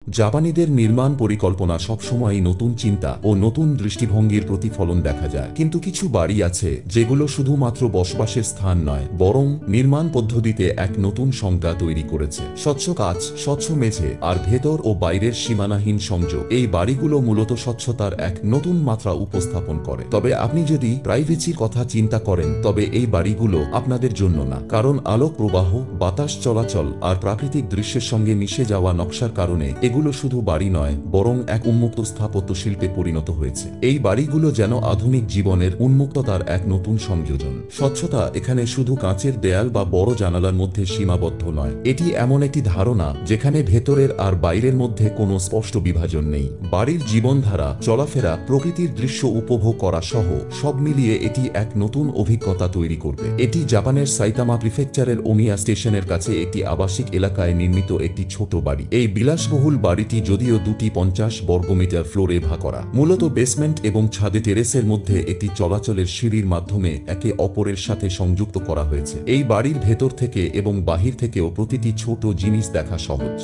জাপানিদের নির্মাণ পরিকল্পনা সবসময়ই নতুন চিন্তা ও নতুন দৃষ্টিভঙ্গির প্রতিফলন দেখা যায়। কিন্তু কিছু বাড়ি আছে যেগুলো শুধুমাত্র বসবাসের স্থান নয়, বরং নির্মাণ পদ্ধতিতে এক নতুন সংজ্ঞা তৈরি করেছে। স্বচ্ছ কাচ, স্বচ্ছ মেঝে আর ভেতর ও বাইরের সীমানাহীন সংযোগ, এই বাড়িগুলো মূলত স্বচ্ছতার এক নতুন মাত্রা উপস্থাপন করে। তবে আপনি যদি প্রাইভেসির কথা চিন্তা করেন, তবে এই বাড়িগুলো আপনাদের জন্য না। কারণ আলোক প্রবাহ, বাতাস চলাচল আর প্রাকৃতিক দৃশ্যের সঙ্গে মিশে যাওয়া নকশার কারণে এগুলো শুধু বাড়ি নয়, বরং এক উন্মুক্ত স্থাপত্য শিল্পে পরিণত হয়েছে। এই বাড়িগুলো যেন আধুনিক জীবনের উন্মুক্ততার এক নতুন সংযোজন। স্বচ্ছতা এখানে শুধু কাঁচের দেয়াল বা বড় জানালার মধ্যে সীমাবদ্ধ নয়, এটি এমন একটি ধারণা যেখানে ভেতরের আর বাইরের মধ্যে কোনো স্পষ্ট বিভাজন নেই। বাড়ির জীবনধারা, চলাফেরা, প্রকৃতির দৃশ্য উপভোগ করা সহ সব মিলিয়ে এটি এক নতুন অভিজ্ঞতা তৈরি করবে। এটি জাপানের সাইতামা প্রিফেকচারের ওমিয়া স্টেশনের কাছে একটি আবাসিক এলাকায় নির্মিত একটি ছোট বাড়ি। এই বিলাসবহুল বাড়িটি যদিও 250 বর্গমিটার ফ্লোরে ভাগ করা, মূলত বেসমেন্ট এবং ছাদে টেরেসের মধ্যে একটি চলাচলের সিঁড়ির মাধ্যমে একে অপরের সাথে সংযুক্ত করা হয়েছে। এই বাড়ির ভেতর থেকে এবং বাহির থেকেও প্রতিটি ছোট জিনিস দেখা সহজ।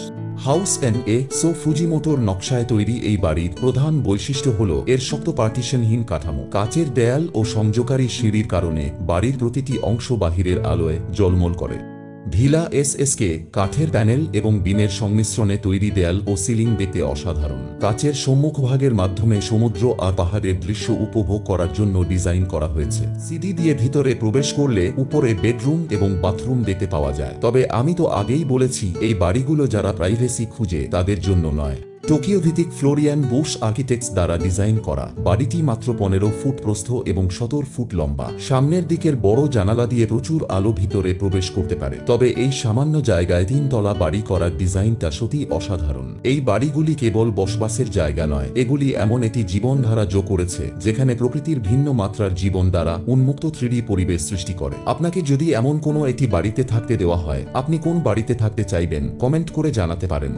হাউস এন্ড এ সো ফুজিমোটোর নকশায় তৈরি এই বাড়ির প্রধান বৈশিষ্ট্য হল এর শক্ত পার্টিশনহীন কাঠামো। কাচের দেয়াল ও সংযোগকারী সিঁড়ির কারণে বাড়ির প্রতিটি অংশ বাহিরের আলোয় ঝলমল করে। ঢিলা এসএসকে কাঠের প্যানেল এবং বিমের সংমিশ্রণে তৈরি দেয়াল ও সিলিং দেখতে অসাধারণ। কাচের সম্মুখভাগের মাধ্যমে সমুদ্র আর পাহাড়ের দৃশ্য উপভোগ করার জন্য ডিজাইন করা হয়েছে। সিঁড়ি দিয়ে ভিতরে প্রবেশ করলে উপরে বেডরুম এবং বাথরুম দেখতে পাওয়া যায়। তবে আমি তো আগেই বলেছি, এই বাড়িগুলো যারা প্রাইভেসি খুঁজে তাদের জন্য নয়। টোকিও ভিত্তিক ফ্লোরিয়ান বুশ আর্কিটেক্টস দ্বারা ডিজাইন করা বাড়িটি মাত্র 15 ফুট প্রস্থ এবং 17 ফুট লম্বা। সামনের দিকের বড় জানালা দিয়ে প্রচুর আলো ভিতরে প্রবেশ করতে পারে। তবে এই সামান্য জায়গায় 3 তলা বাড়ি করার ডিজাইনটা সত্যি অসাধারণ। এই বাড়িগুলি কেবল বসবাসের জায়গা নয়, এগুলি এমন একটি জীবনধারা যোগ করেছে যেখানে প্রকৃতির ভিন্ন মাত্রার জীবন দ্বারা উন্মুক্ত 3D পরিবেশ সৃষ্টি করে। আপনাকে যদি এমন কোনো একটি বাড়িতে থাকতে দেওয়া হয়, আপনি কোন বাড়িতে থাকতে চাইবেন কমেন্ট করে জানাতে পারেন।